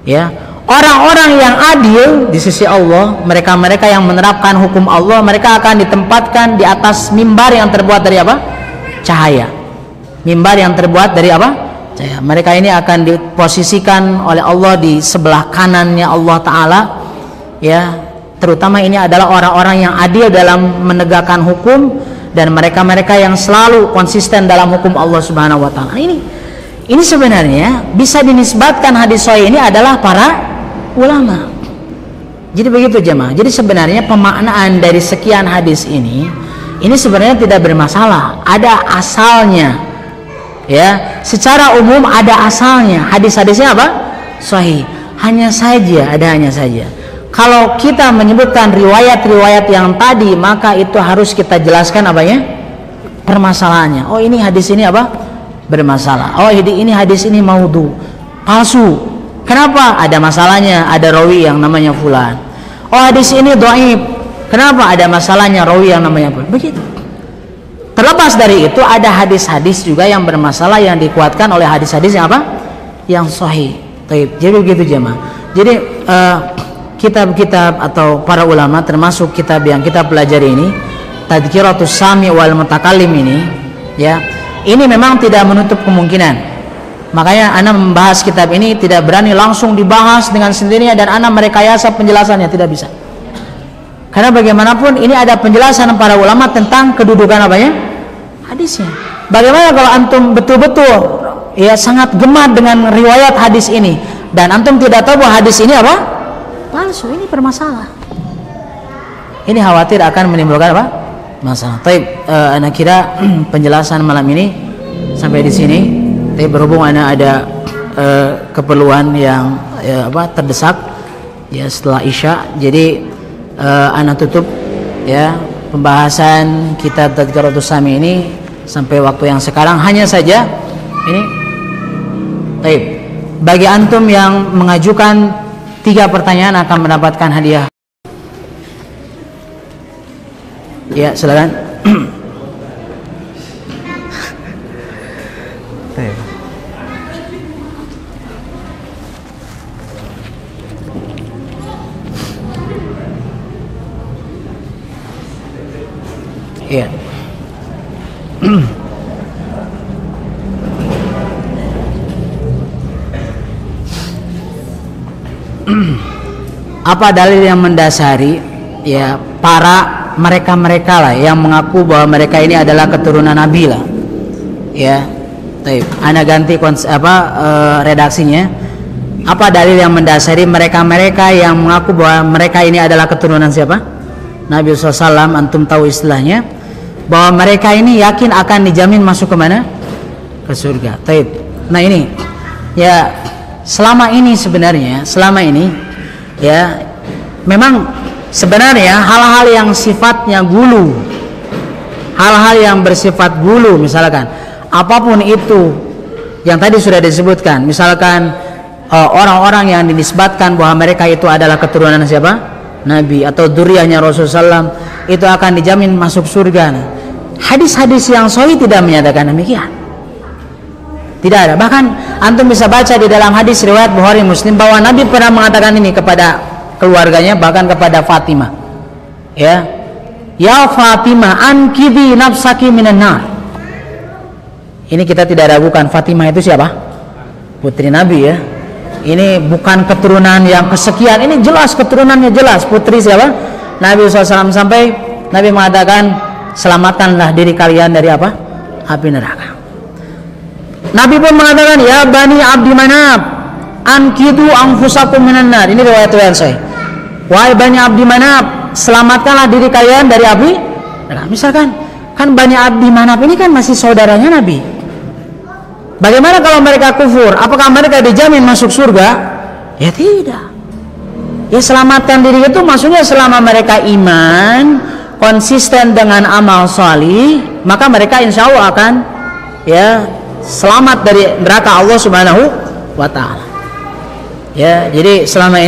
Ya, Orang-orang yang adil di sisi Allah, mereka-mereka yang menerapkan hukum Allah, mereka akan ditempatkan di atas mimbar yang terbuat dari apa? Cahaya. Mimbar yang terbuat dari apa? Cahaya. Mereka ini akan diposisikan oleh Allah di sebelah kanannya Allah Ta'ala, ya. Terutama ini adalah orang-orang yang adil dalam menegakkan hukum, dan mereka-mereka yang selalu konsisten dalam hukum Allah Subhanahu wa Ta'ala. Ini sebenarnya bisa dinisbatkan hadis sahih ini adalah para ulama. Jadi begitu jemaah. Jadi sebenarnya pemaknaan dari sekian hadis ini sebenarnya tidak bermasalah. Ada asalnya, ya. Secara umum ada asalnya. Hadis-hadisnya apa? Sahih. Hanya saja kalau kita menyebutkan riwayat-riwayat yang tadi, maka itu harus kita jelaskan apanya? Permasalahannya. Oh, ini hadis ini apa? Bermasalah. Oh, ini hadis ini maudhu, palsu. Kenapa? Ada masalahnya, ada rawi yang namanya fulan. Oh, hadis ini dhaif. Kenapa? Ada masalahnya, rawi yang namanya fulan. Begitu. Terlepas dari itu, ada hadis-hadis juga yang bermasalah yang dikuatkan oleh hadis-hadis yang apa? Yang sahih. Jadi begitu jemaah. Jadi kitab-kitab atau para ulama, termasuk kitab yang kita pelajari ini, Tadhkiratus Sami wal Mutakallim ini, ya, ini memang tidak menutup kemungkinan. Makanya ana membahas kitab ini tidak berani langsung dibahas dengan sendirinya dan ana merekayasa penjelasannya, tidak bisa. Karena bagaimanapun ini ada penjelasan para ulama tentang kedudukan apanya? Hadisnya. Bagaimana kalau antum betul-betul ya sangat gemar dengan riwayat hadis ini dan antum tidak tahu bahwa hadis ini apa? Palsu, ini bermasalah. Ini khawatir akan menimbulkan apa? Masalah. Baik, ana kira penjelasan malam ini sampai di sini. Tapi berhubung ada keperluan yang terdesak ya setelah Isya, jadi ana tutup ya pembahasan kitab Tadhkiratus Sami ini sampai waktu yang sekarang. Hanya saja ini baik, bagi antum yang mengajukan 3 pertanyaan akan mendapatkan hadiah. Ya, silakan. Iya. Apa dalil yang mendasari ya para mereka lah yang mengaku bahwa mereka ini adalah keturunan Nabi lah, ya. Baik, ana ganti redaksinya. Apa dalil yang mendasari mereka yang mengaku bahwa mereka ini adalah keturunan siapa? Nabi SAW. Antum tahu istilahnya bahwa mereka ini yakin akan dijamin masuk ke mana? Ke surga. Baik. Nah ini ya selama ini ya memang sebenarnya hal-hal yang sifatnya gulu, hal-hal yang bersifat gulu, misalkan apapun itu yang tadi sudah disebutkan, misalkan orang-orang yang dinisbatkan bahwa mereka itu adalah keturunan siapa? Nabi atau dzurriyyahnya Rasulullah SAW, itu akan dijamin masuk surga. Hadis-hadis yang sahih tidak menyatakan demikian. Tidak ada. Bahkan antum bisa baca di dalam hadis riwayat Bukhari Muslim bahwa Nabi pernah mengatakan ini kepada keluarganya, bahkan kepada Fatimah. Ya. Ya Fatimah, ankidhi nafsaki minan nar. Ini kita tidak ragukan, Fatimah itu siapa? Putri Nabi, ya. Ini bukan keturunan yang kesekian, ini jelas keturunannya jelas, putri siapa? Nabi SAW. Sampai Nabi mengatakan, selamatkanlah diri kalian dari apa? Api neraka. Nabi pun mengatakan, ya Bani Abdi Manaf, ankidu anfusakum minan nar. Ini riwayat saya. Wahai Bani Abdi Manaf, selamatkanlah diri kalian dari api neraka. Misalkan kan Bani Abdi Manaf ini kan masih saudaranya Nabi. Bagaimana kalau mereka kufur? Apakah mereka dijamin masuk surga? Ya tidak. Ya selamatkan diri itu maksudnya selama mereka iman, konsisten dengan amal salih, maka mereka insya Allah akan ya selamat dari neraka Allah Subhanahu wa Ta'ala. Ya, jadi selama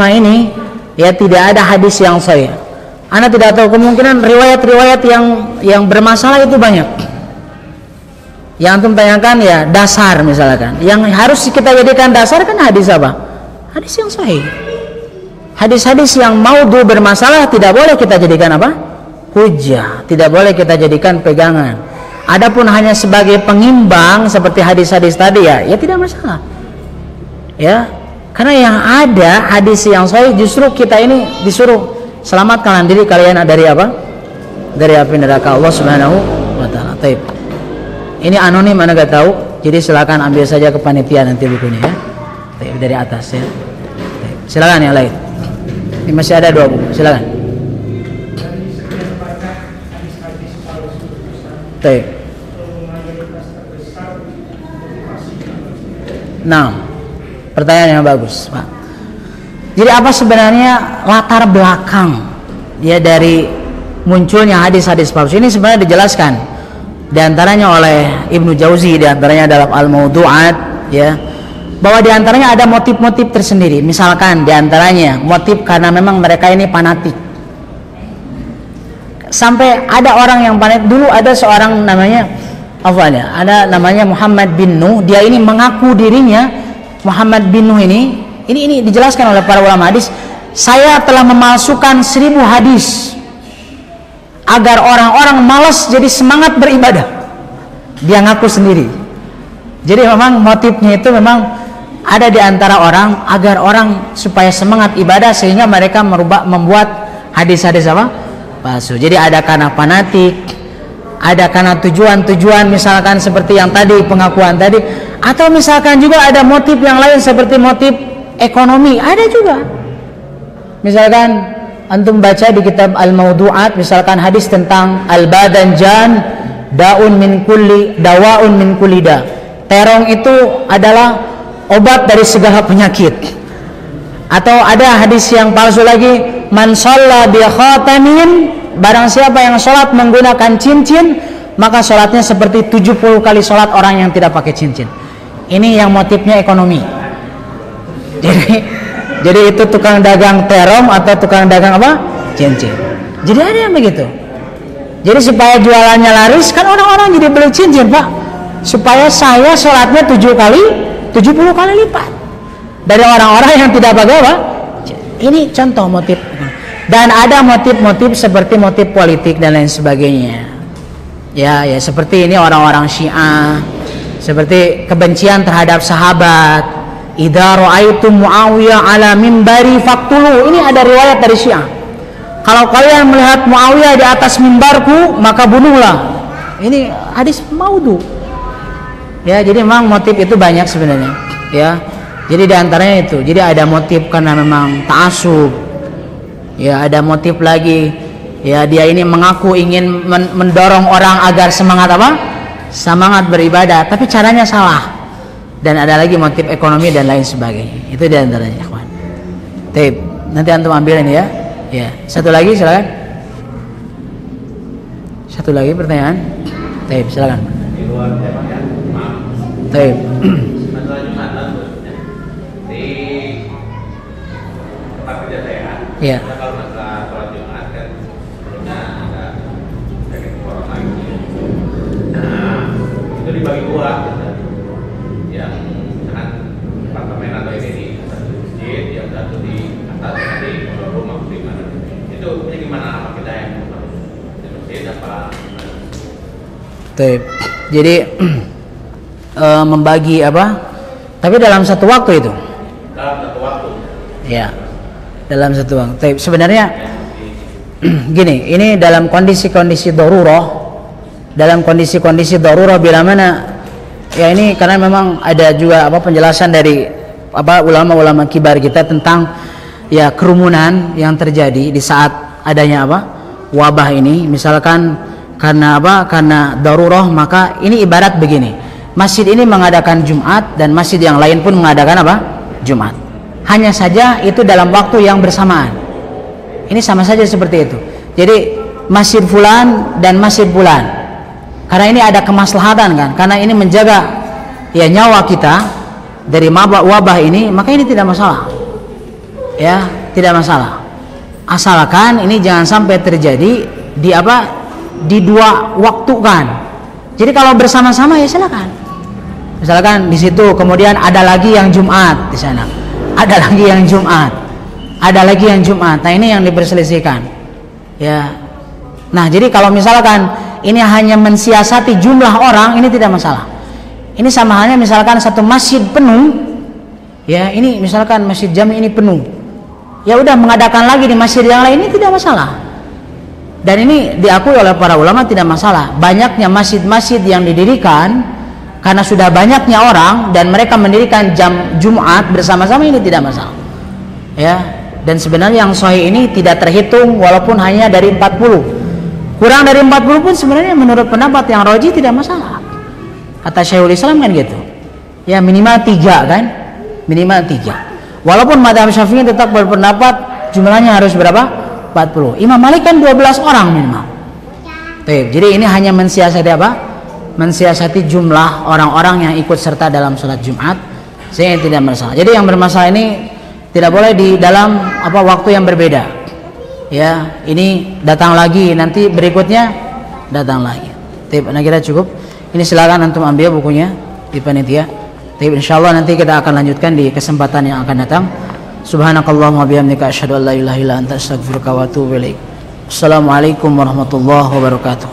ini ya tidak ada hadis yang sahih. Anda tidak tahu, kemungkinan riwayat-riwayat yang bermasalah itu banyak. Yang antum tanyakan ya dasar misalkan. Yang harus kita jadikan dasar kan hadis apa? Hadis yang sahih. Hadis-hadis yang maudhu bermasalah tidak boleh kita jadikan apa? Hujjah, tidak boleh kita jadikan pegangan. Adapun hanya sebagai pengimbang seperti hadis-hadis tadi ya tidak masalah. Ya, karena yang ada hadis yang sahih justru kita ini disuruh selamatkan diri kalian dari apa? Dari api neraka Allah Subhanahu wa taala. Taib. Ini anonim, Anda enggak tahu. Jadi silakan ambil saja ke panitia nanti bukunya ya. Taib, dari atas ya. Taib. Silakan yang lain. Ini masih ada 2 buku. Silakan. Taib. Nah, pertanyaan yang bagus, Pak. Jadi apa sebenarnya latar belakang ya dari munculnya hadis-hadis palsu ini? Sebenarnya dijelaskan di antaranya oleh Ibnu Jauzi, di antaranya dalam Al-Mawdu'at ya, bahwa di antaranya ada motif-motif tersendiri. Misalkan di antaranya motif karena memang mereka ini fanatik. Sampai ada orang yang fanatik. Dulu ada seorang namanya ada namanya Muhammad bin Nuh. Dia ini mengaku dirinya Muhammad bin Nuh ini dijelaskan oleh para ulama hadis, saya telah memalsukan 1000 hadis agar orang-orang malas jadi semangat beribadah. Dia ngaku sendiri. Jadi memang motifnya itu memang ada di antara orang agar orang supaya semangat ibadah, sehingga mereka membuat hadis-hadis apa? Palsu. Jadi ada karena fanatik, ada karena tujuan-tujuan misalkan seperti yang tadi pengakuan tadi, atau misalkan juga ada motif yang lain seperti motif ekonomi, ada juga. Misalkan antum baca di kitab Al-Mawdu'at misalkan hadis tentang al-badanjan daun min kulli dawaun min kulli da. Terong itu adalah obat dari segala penyakit. Atau ada hadis yang palsu lagi, man shalla bi khatamin, barang siapa yang sholat menggunakan cincin, maka sholatnya seperti 70 kali sholat orang yang tidak pakai cincin. Ini yang motifnya ekonomi. Jadi itu tukang dagang terong atau tukang dagang apa? Cincin. Jadi ada yang begitu. Jadi supaya jualannya laris, kan orang-orang jadi beli cincin, Pak. Supaya saya sholatnya 70 kali lipat dari orang-orang yang tidak pakai apa? Ini contoh motif. Dan ada motif-motif seperti motif politik dan lain sebagainya. Ya seperti ini orang-orang Syiah, seperti kebencian terhadap sahabat. Idza ra'aitum Muawiyah ala mimbari faqtulu. Ini ada riwayat dari Syiah. Kalau kalian melihat Muawiyah di atas mimbarku, maka bunuhlah. Ini hadis maudhu. Ya, jadi memang motif itu banyak sebenarnya. Ya. Jadi di antaranya itu. Jadi ada motif karena memang ta'assub. Ya, ada motif lagi. Ya, dia ini mengaku ingin mendorong orang agar semangat apa? Semangat beribadah, tapi caranya salah. Dan ada lagi motif ekonomi dan lain sebagainya. Itu diantaranya, ikhwan. Taib. Nanti antum ambil ini ya. Ya. Satu lagi silakan. Satu lagi pertanyaan. Taib, silakan. Taib. Di tempat kerja saya. Iya. Kalau masalah sholat Jumat kan sebelumnya ada sakit corona gitu. Nah, itu dibagi 2. Yang misalkan apartemen atau ini di satu masjid, yang satu di atas nanti rumah di mana. Itu punya gimana, apa kita yang harus di masjid apa? Taib. Jadi membagi apa? Tapi dalam satu waktu itu. Dalam satu waktu. Ya. Dalam satu waktu. Taib. Sebenarnya gini, ini dalam kondisi-kondisi darurah. Dalam kondisi-kondisi darurah bila mana ya ini karena memang ada juga apa penjelasan dari apa ulama-ulama kibar kita tentang ya kerumunan yang terjadi di saat adanya apa wabah ini. Misalkan karena apa? Karena darurah, maka ini ibarat begini. Masjid ini mengadakan Jumat dan masjid yang lain pun mengadakan apa? Jumat. Hanya saja itu dalam waktu yang bersamaan. Ini sama saja seperti itu. Jadi masjid fulan dan masjid fulan. Karena ini ada kemaslahatan kan, karena ini menjaga ya nyawa kita dari wabah ini, maka ini tidak masalah. Ya, tidak masalah. Asalkan ini jangan sampai terjadi di apa? Di dua waktu kan. Jadi kalau bersama-sama ya silakan. Misalkan di situ kemudian ada lagi yang Jumat di sana. ada lagi yang Jumat. Ada lagi yang Jumat. Nah, ini yang diperselisihkan. Ya. Nah, jadi kalau misalkan ini hanya mensiasati jumlah orang, ini tidak masalah. Ini sama halnya misalkan satu masjid penuh, ya, ini misalkan masjid Jami ini penuh. Ya udah mengadakan lagi di masjid yang lain, ini tidak masalah. Dan ini diakui oleh para ulama tidak masalah. Banyaknya masjid-masjid yang didirikan karena sudah banyaknya orang dan mereka mendirikan jam Jumat bersama-sama, ini tidak masalah. Ya, dan sebenarnya yang sahih ini tidak terhitung walaupun hanya dari 40. Kurang dari 40 pun sebenarnya menurut pendapat yang rajih tidak masalah. Kata Syekhul Islam kan gitu. Ya minimal 3 kan? Minimal 3. Walaupun mazhab Syafi'i tetap berpendapat jumlahnya harus berapa? 40. Imam Malik kan 12 orang minimal. Jadi ini hanya mensiasati apa? Mensiasati jumlah orang-orang yang ikut serta dalam sholat Jumat, sehingga tidak bermasalah. Jadi yang bermasalah ini tidak boleh di dalam apa waktu yang berbeda. Ya, ini datang lagi, nanti berikutnya datang lagi. Nah kita cukup. Ini silakan antum ambil bukunya di panitia. Insyaallah nanti kita akan lanjutkan di kesempatan yang akan datang. Subhanakallahumma bihamdika asyhadu an la ilaha illa anta astaghfiruka wa atubu ilaik. Assalamualaikum warahmatullahi wabarakatuh.